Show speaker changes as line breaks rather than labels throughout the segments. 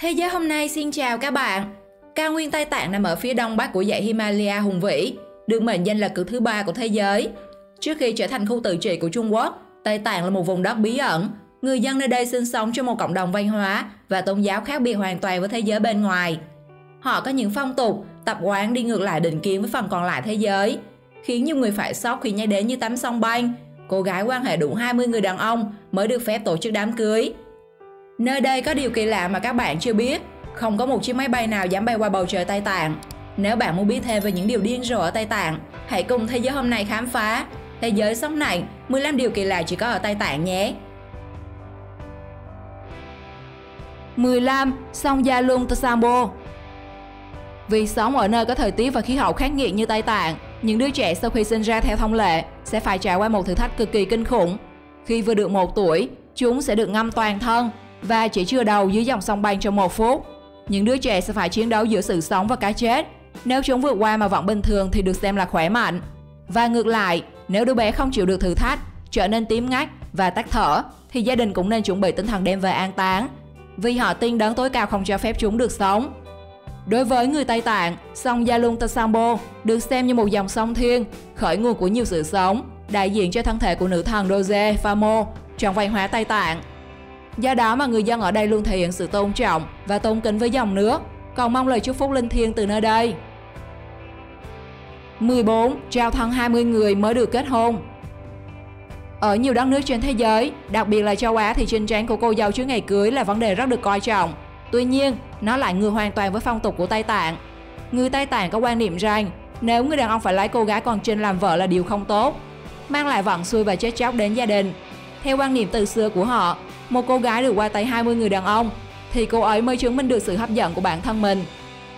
Thế giới hôm nay xin chào các bạn. Cao nguyên Tây Tạng nằm ở phía đông bắc của dãy Himalaya hùng vĩ, được mệnh danh là cực thứ ba của thế giới. Trước khi trở thành khu tự trị của Trung Quốc, Tây Tạng là một vùng đất bí ẩn. Người dân nơi đây sinh sống trong một cộng đồng văn hóa và tôn giáo khác biệt hoàn toàn với thế giới bên ngoài. Họ có những phong tục, tập quán đi ngược lại định kiến với phần còn lại thế giới, khiến nhiều người phải sốc khi nhắc đến như tắm sông Banh. Cô gái quan hệ đủ 20 người đàn ông mới được phép tổ chức đám cưới. Nơi đây có điều kỳ lạ mà các bạn chưa biết. Không có một chiếc máy bay nào dám bay qua bầu trời Tây Tạng. Nếu bạn muốn biết thêm về những điều điên rồ ở Tây Tạng, hãy cùng Thế giới hôm nay khám phá Thế giới sốc này, 15 điều kỳ lạ chỉ có ở Tây Tạng nhé. 15. Sông Yalung Tsambo. Vì sống ở nơi có thời tiết và khí hậu khắc nghiệt như Tây Tạng, những đứa trẻ sau khi sinh ra theo thông lệ sẽ phải trải qua một thử thách cực kỳ kinh khủng. Khi vừa được 1 tuổi, chúng sẽ được ngâm toàn thân và chỉ chừa đầu dưới dòng sông Banh trong 1 phút. Những đứa trẻ sẽ phải chiến đấu giữa sự sống và cái chết. Nếu chúng vượt qua mà vẫn bình thường thì được xem là khỏe mạnh. Và ngược lại, nếu đứa bé không chịu được thử thách, trở nên tím ngắt và tắc thở, thì gia đình cũng nên chuẩn bị tinh thần đem về an táng, vì họ tin đấng tối cao không cho phép chúng được sống. Đối với người Tây Tạng, sông Yalung Tsambo được xem như một dòng sông thiêng, khởi nguồn của nhiều sự sống, đại diện cho thân thể của nữ thần Doje Phamo trong văn hóa Tây Tạng. Do đó mà người dân ở đây luôn thể hiện sự tôn trọng và tôn kính với dòng nước, cầu mong lời chúc phúc linh thiêng từ nơi đây. 14. Trao thân 20 người mới được kết hôn. Ở nhiều đất nước trên thế giới, đặc biệt là châu Á, thì trinh tráng của cô dâu trước ngày cưới là vấn đề rất được coi trọng. Tuy nhiên, nó lại ngược hoàn toàn với phong tục của Tây Tạng. Người Tây Tạng có quan niệm rằng nếu người đàn ông phải lấy cô gái còn trinh làm vợ là điều không tốt, mang lại vận xui và chết chóc đến gia đình. Theo quan niệm từ xưa của họ, một cô gái được qua tay 20 người đàn ông thì cô ấy mới chứng minh được sự hấp dẫn của bản thân mình.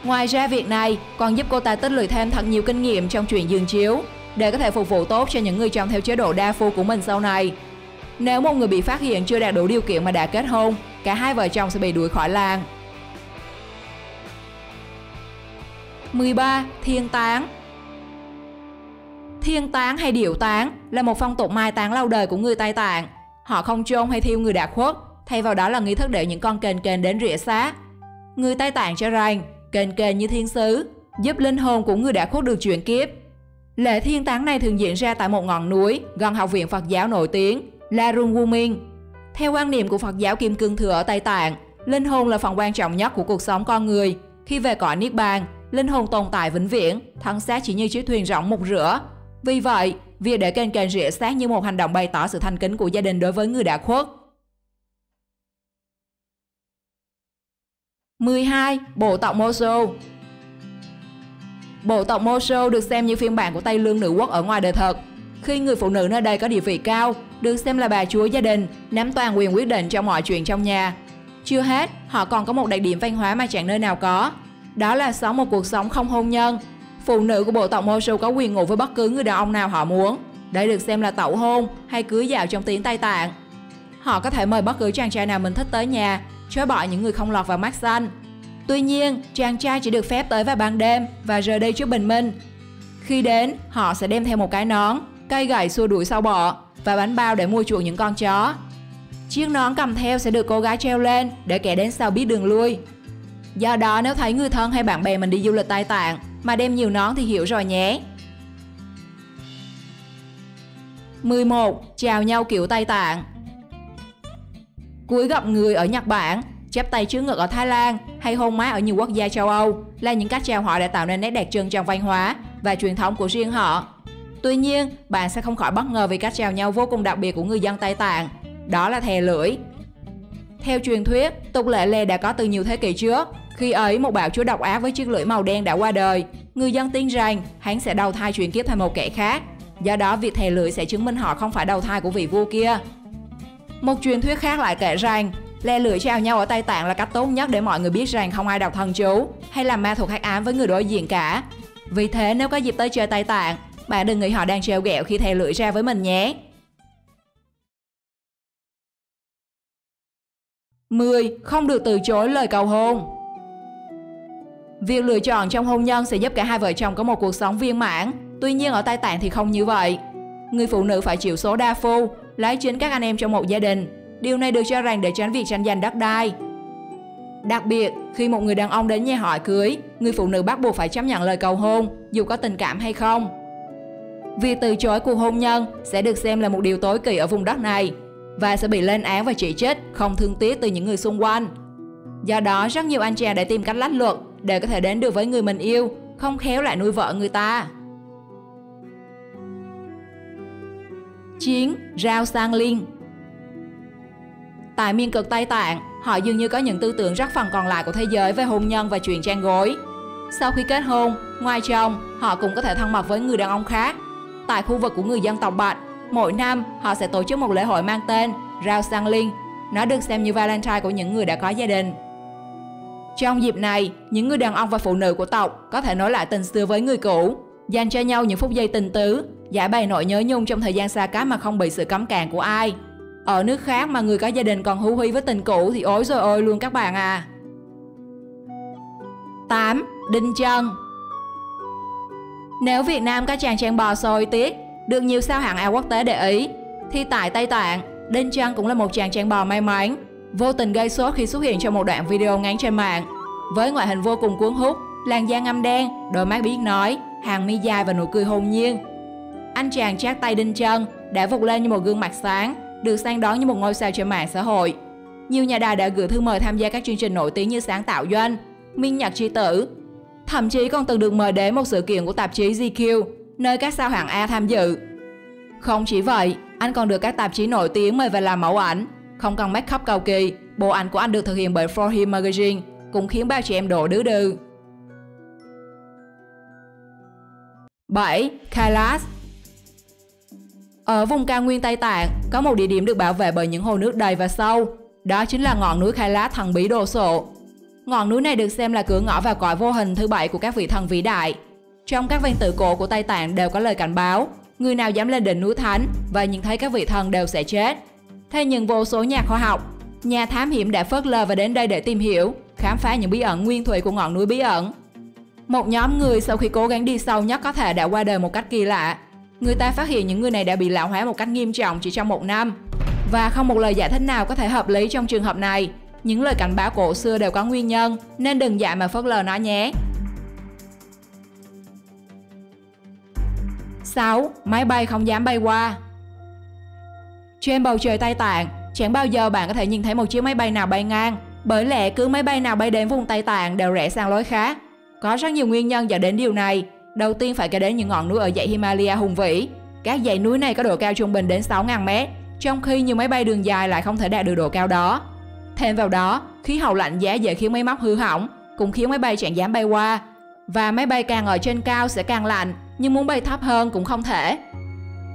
Ngoài ra, việc này còn giúp cô ta tích lũy thêm thật nhiều kinh nghiệm trong chuyện giường chiếu để có thể phục vụ tốt cho những người chồng theo chế độ đa phu của mình sau này. Nếu một người bị phát hiện chưa đạt đủ điều kiện mà đã kết hôn, cả hai vợ chồng sẽ bị đuổi khỏi làng. 13. Thiêng táng. Thiêng táng hay điệu táng là một phong tục mai táng lâu đời của người Tây Tạng. Họ không chôn hay thiêu người đã khuất, thay vào đó là nghi thức để những con kền kền đến rỉa xác. Người Tây Tạng cho rằng kền kền như thiên sứ, giúp linh hồn của người đã khuất được chuyển kiếp. Lễ thiêng táng này thường diễn ra tại một ngọn núi gần học viện Phật giáo nổi tiếng La Rungwumin. Theo quan niệm của Phật giáo Kim Cương Thừa ở Tây Tạng, linh hồn là phần quan trọng nhất của cuộc sống con người. Khi về cõi Niết Bàn, linh hồn tồn tại vĩnh viễn, thân xác chỉ như chiếc thuyền rỗng mục rửa. Vì vậy, việc để kền kền rỉa xác như một hành động bày tỏ sự thành kính của gia đình đối với người đã khuất. 12. Bộ tộc Moso. Bộ tộc Moso được xem như phiên bản của Tây Lương nữ quốc ở ngoài đời thật. Khi người phụ nữ nơi đây có địa vị cao, được xem là bà chúa gia đình, nắm toàn quyền quyết định trong mọi chuyện trong nhà. Chưa hết, họ còn có một đặc điểm văn hóa mà chẳng nơi nào có. Đó là sống một cuộc sống không hôn nhân. Phụ nữ của bộ tộc Moso có quyền ngủ với bất cứ người đàn ông nào họ muốn. Đây được xem là tẩu hôn hay cưới dạo trong tiếng Tây Tạng. Họ có thể mời bất cứ chàng trai nào mình thích tới nhà, chối bỏ những người không lọt vào mắt xanh. Tuy nhiên, chàng trai chỉ được phép tới vào ban đêm và rời đi trước bình minh. Khi đến, họ sẽ đem theo một cái nón, cây gậy xua đuổi sâu bọ và bánh bao để mua chuộc những con chó. Chiếc nón cầm theo sẽ được cô gái treo lên để kẻ đến sau biết đường lui. Do đó, nếu thấy người thân hay bạn bè mình đi du lịch Tây Tạng mà đem nhiều nón thì hiểu rồi nhé. 11. Chào nhau kiểu Tây Tạng. Cúi gập người ở Nhật Bản, chắp tay trước ngực ở Thái Lan hay hôn má ở nhiều quốc gia châu Âu là những cách chào hỏi đã tạo nên nét đặc trưng trong văn hóa và truyền thống của riêng họ. Tuy nhiên, bạn sẽ không khỏi bất ngờ vì cách chào nhau vô cùng đặc biệt của người dân Tây Tạng, đó là thè lưỡi. Theo truyền thuyết, tục lệ này đã có từ nhiều thế kỷ trước. Khi ấy, một bạo chúa độc ác với chiếc lưỡi màu đen đã qua đời. Người dân tin rằng hắn sẽ đầu thai chuyển kiếp thành một kẻ khác. Do đó, việc thè lưỡi sẽ chứng minh họ không phải đầu thai của vị vua kia. Một truyền thuyết khác lại kể rằng le lưỡi chào nhau ở Tây Tạng là cách tốt nhất để mọi người biết rằng không ai đọc thần chú hay làm ma thuật hắc ám với người đối diện cả. Vì thế, nếu có dịp tới chơi Tây Tạng, bạn đừng nghĩ họ đang trêu ghẹo khi thè lưỡi ra với mình nhé. 10. Không được từ chối lời cầu hôn. Việc lựa chọn trong hôn nhân sẽ giúp cả hai vợ chồng có một cuộc sống viên mãn. Tuy nhiên ở Tây Tạng thì không như vậy. Người phụ nữ phải chịu số đa phu, lấy chính các anh em trong một gia đình. Điều này được cho rằng để tránh việc tranh giành đất đai. Đặc biệt, khi một người đàn ông đến nhà hỏi cưới, người phụ nữ bắt buộc phải chấp nhận lời cầu hôn, dù có tình cảm hay không. Việc từ chối cuộc hôn nhân sẽ được xem là một điều tối kỵ ở vùng đất này và sẽ bị lên án và chỉ trích không thương tiếc từ những người xung quanh. Do đó, rất nhiều anh chàng để tìm cách lách luật để có thể đến được với người mình yêu, không khéo lại nuôi vợ người ta. Chiến Rao Sang Linh. Tại miền cực Tây Tạng, họ dường như có những tư tưởng rất phần còn lại của thế giới về hôn nhân và chuyện trang gối. Sau khi kết hôn, ngoài chồng, họ cũng có thể thân mật với người đàn ông khác. Tại khu vực của người dân tộc Bạch, mỗi năm họ sẽ tổ chức một lễ hội mang tên Rao Sang Linh. Nó được xem như Valentine của những người đã có gia đình. Trong dịp này, những người đàn ông và phụ nữ của tộc có thể nối lại tình xưa với người cũ, dành cho nhau những phút giây tình tứ, giải bày nỗi nhớ nhung trong thời gian xa cách mà không bị sự cấm cản của ai. Ở nước khác mà người có gia đình còn hú hí với tình cũ thì ối rồi ôi luôn các bạn à. 8. Đinh chân. Nếu Việt Nam có chàng trang bò sôi tiết được nhiều sao hạng A quốc tế để ý, thì tại Tây Tạng, Đinh chân cũng là một chàng trang bò may mắn, vô tình gây sốt khi xuất hiện trong một đoạn video ngắn trên mạng. Với ngoại hình vô cùng cuốn hút, làn da ngăm đen, đôi mắt biết nói, hàng mi dài và nụ cười hồn nhiên, anh chàng chát tay Đinh chân đã vụt lên như một gương mặt sáng, được săn đón như một ngôi sao trên mạng xã hội. Nhiều nhà đài đã gửi thư mời tham gia các chương trình nổi tiếng như Sáng Tạo Doanh, Minh Nhật Tri Tử. Thậm chí còn từng được mời đến một sự kiện của tạp chí GQ, nơi các sao hạng A tham dự. Không chỉ vậy, anh còn được các tạp chí nổi tiếng mời về làm mẫu ảnh. Không cần make up cầu kỳ, bộ ảnh của anh được thực hiện bởi For Him Magazine, cũng khiến bao chị em đổ đứ đừ. 7. Kailash. Ở vùng cao nguyên Tây Tạng, có một địa điểm được bảo vệ bởi những hồ nước đầy và sâu. Đó chính là ngọn núi Kailash thần bí đồ sộ. Ngọn núi này được xem là cửa ngõ vào cõi vô hình thứ 7 của các vị thần vĩ đại. Trong các văn tự cổ của Tây Tạng đều có lời cảnh báo, người nào dám lên đỉnh núi thánh và nhìn thấy các vị thần đều sẽ chết. Thế nhưng vô số nhà khoa học, nhà thám hiểm đã phớt lờ và đến đây để tìm hiểu, khám phá những bí ẩn nguyên thủy của ngọn núi bí ẩn. Một nhóm người sau khi cố gắng đi sâu nhất có thể đã qua đời một cách kỳ lạ. Người ta phát hiện những người này đã bị lão hóa một cách nghiêm trọng chỉ trong một năm. Và không một lời giải thích nào có thể hợp lý trong trường hợp này. Những lời cảnh báo cổ xưa đều có nguyên nhân, nên đừng dại mà phớt lờ nó nhé. 6. Máy bay không dám bay qua. Trên bầu trời Tây Tạng, chẳng bao giờ bạn có thể nhìn thấy một chiếc máy bay nào bay ngang, bởi lẽ cứ máy bay nào bay đến vùng Tây Tạng đều rẽ sang lối khác. Có rất nhiều nguyên nhân dẫn đến điều này. Đầu tiên phải kể đến những ngọn núi ở dãy Himalaya hùng vĩ. Các dãy núi này có độ cao trung bình đến 6.000 mét, trong khi nhiều máy bay đường dài lại không thể đạt được độ cao đó. Thêm vào đó, khí hậu lạnh giá dễ khiến máy móc hư hỏng, cũng khiến máy bay chẳng dám bay qua. Và máy bay càng ở trên cao sẽ càng lạnh, nhưng muốn bay thấp hơn cũng không thể.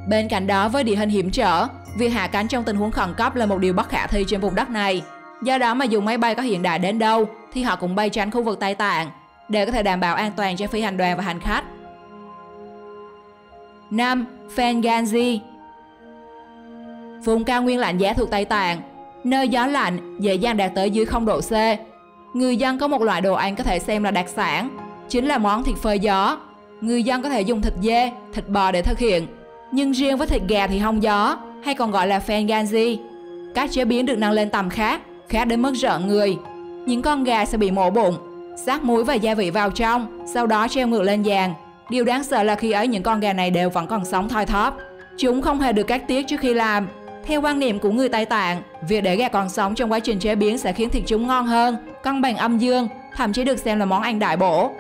Bên cạnh đó, với địa hình hiểm trở, việc hạ cánh trong tình huống khẩn cấp là một điều bất khả thi trên vùng đất này. Do đó mà dù máy bay có hiện đại đến đâu thì họ cũng bay tránh khu vực Tây Tạng để có thể đảm bảo an toàn cho phi hành đoàn và hành khách. 5. Phenganzi. Vùng cao nguyên lạnh giá thuộc Tây Tạng, nơi gió lạnh dễ dàng đạt tới dưới 0 độ C. Người dân có một loại đồ ăn có thể xem là đặc sản, chính là món thịt phơi gió. Người dân có thể dùng thịt dê, thịt bò để thực hiện, nhưng riêng với thịt gà thì hong gió, hay còn gọi là Phenganzi. Cách chế biến được nâng lên tầm khác đến mức rợn người. Những con gà sẽ bị mổ bụng, rắc muối và gia vị vào trong, sau đó treo ngược lên giàn. Điều đáng sợ là khi ấy những con gà này đều vẫn còn sống thoi thóp. Chúng không hề được cắt tiết trước khi làm. Theo quan niệm của người Tây Tạng, việc để gà còn sống trong quá trình chế biến sẽ khiến thịt chúng ngon hơn, cân bằng âm dương, thậm chí được xem là món ăn đại bổ.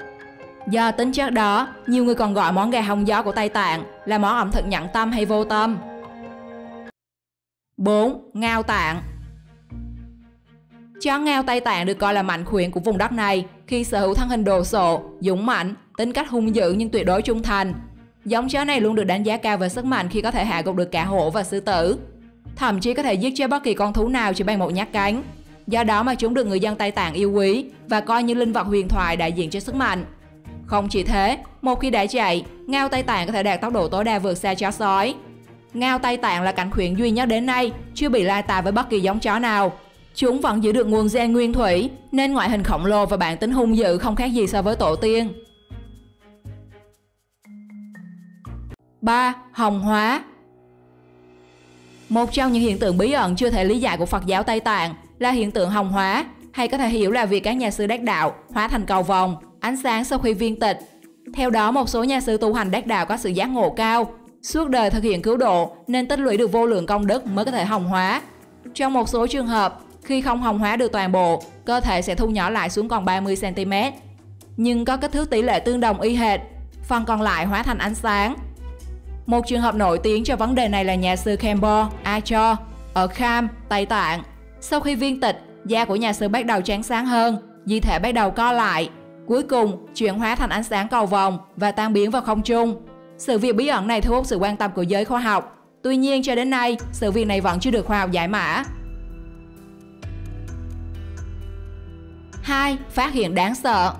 Do tính chất đó, nhiều người còn gọi món gà hong gió của Tây Tạng là món ẩm thực nhẫn tâm hay vô tâm. 4. Ngao Tạng. Chó ngao Tây Tạng được coi là mạnh khuyển của vùng đất này khi sở hữu thân hình đồ sộ, dũng mãnh, tính cách hung dữ nhưng tuyệt đối trung thành. Giống chó này luôn được đánh giá cao về sức mạnh khi có thể hạ gục được cả hổ và sư tử, thậm chí có thể giết chết bất kỳ con thú nào chỉ bằng một nhát cánh. Do đó mà chúng được người dân Tây Tạng yêu quý và coi như linh vật huyền thoại đại diện cho sức mạnh. Không chỉ thế, một khi đã chạy, ngao Tây Tạng có thể đạt tốc độ tối đa vượt xa chó sói. Ngao Tây Tạng là cảnh khuyển duy nhất đến nay chưa bị lai tà với bất kỳ giống chó nào. Chúng vẫn giữ được nguồn gen nguyên thủy, nên ngoại hình khổng lồ và bản tính hung dữ không khác gì so với tổ tiên. 3. Hồng hóa. Một trong những hiện tượng bí ẩn chưa thể lý giải của Phật giáo Tây Tạng là hiện tượng hồng hóa, hay có thể hiểu là việc các nhà sư đắc đạo hóa thành cầu vồng, ánh sáng sau khi viên tịch. Theo đó, một số nhà sư tu hành đắc đạo có sự giác ngộ cao, suốt đời thực hiện cứu độ nên tích lũy được vô lượng công đức mới có thể hồng hóa. Trong một số trường hợp, khi không hồng hóa được toàn bộ, cơ thể sẽ thu nhỏ lại xuống còn 30 cm, nhưng có kích thước tỷ lệ tương đồng y hệt, phần còn lại hóa thành ánh sáng. Một trường hợp nổi tiếng cho vấn đề này là nhà sư Khenpo Acho ở Kham, Tây Tạng. Sau khi viên tịch, da của nhà sư bắt đầu trắng sáng hơn, di thể bắt đầu co lại, cuối cùng chuyển hóa thành ánh sáng cầu vồng và tan biến vào không trung. Sự việc bí ẩn này thu hút sự quan tâm của giới khoa học. Tuy nhiên, cho đến nay, sự việc này vẫn chưa được khoa học giải mã. 2. Phát hiện đáng sợ.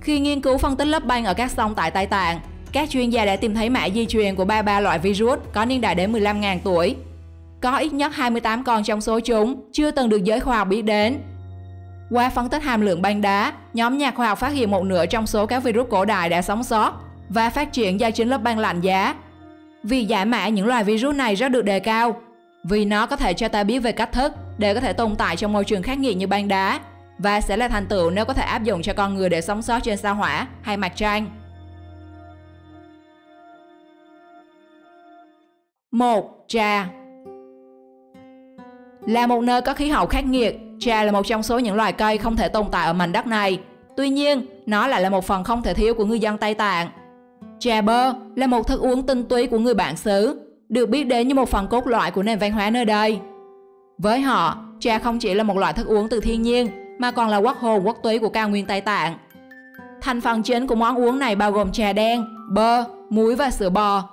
Khi nghiên cứu phân tích lớp băng ở các sông tại Tây Tạng, các chuyên gia đã tìm thấy mã di truyền của 33 loại virus có niên đại đến 15.000 tuổi. Có ít nhất 28 con trong số chúng chưa từng được giới khoa học biết đến. Qua phân tích hàm lượng băng đá, nhóm nhà khoa học phát hiện một nửa trong số các virus cổ đại đã sống sót và phát triển do chính lớp băng lạnh giá. Việc giải mã những loài virus này rất được đề cao, vì nó có thể cho ta biết về cách thức để có thể tồn tại trong môi trường khắc nghiệt như băng đá, và sẽ là thành tựu nếu có thể áp dụng cho con người để sống sót trên sao Hỏa hay mặt trăng. 1. Trà. Là một nơi có khí hậu khắc nghiệt, trà là một trong số những loài cây không thể tồn tại ở mảnh đất này. Tuy nhiên, nó lại là một phần không thể thiếu của người dân Tây Tạng. Trà bơ là một thức uống tinh túy của người bản xứ, được biết đến như một phần cốt lõi của nền văn hóa nơi đây. Với họ, trà không chỉ là một loại thức uống từ thiên nhiên, mà còn là quốc hồn quốc túy của cao nguyên Tây Tạng. Thành phần chính của món uống này bao gồm trà đen, bơ, muối và sữa bò.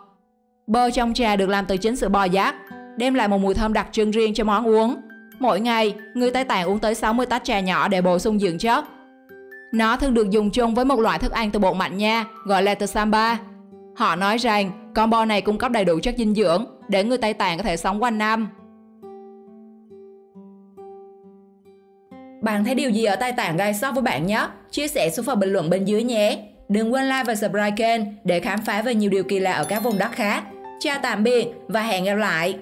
Bơ trong trà được làm từ chính sữa bò dắt, đem lại một mùi thơm đặc trưng riêng cho món uống. Mỗi ngày, người Tây Tạng uống tới 60 tách trà nhỏ để bổ sung dưỡng chất. Nó thường được dùng chung với một loại thức ăn từ bột mạch nha, gọi là tsamba. Họ nói rằng combo này cung cấp đầy đủ chất dinh dưỡng để người Tây Tạng có thể sống quanh năm. Bạn thấy điều gì ở Tây Tạng gây sốc với bạn nhé? Chia sẻ xuống phần bình luận bên dưới nhé. Đừng quên like và subscribe kênh để khám phá về nhiều điều kỳ lạ ở các vùng đất khác. Chào tạm biệt và hẹn gặp lại!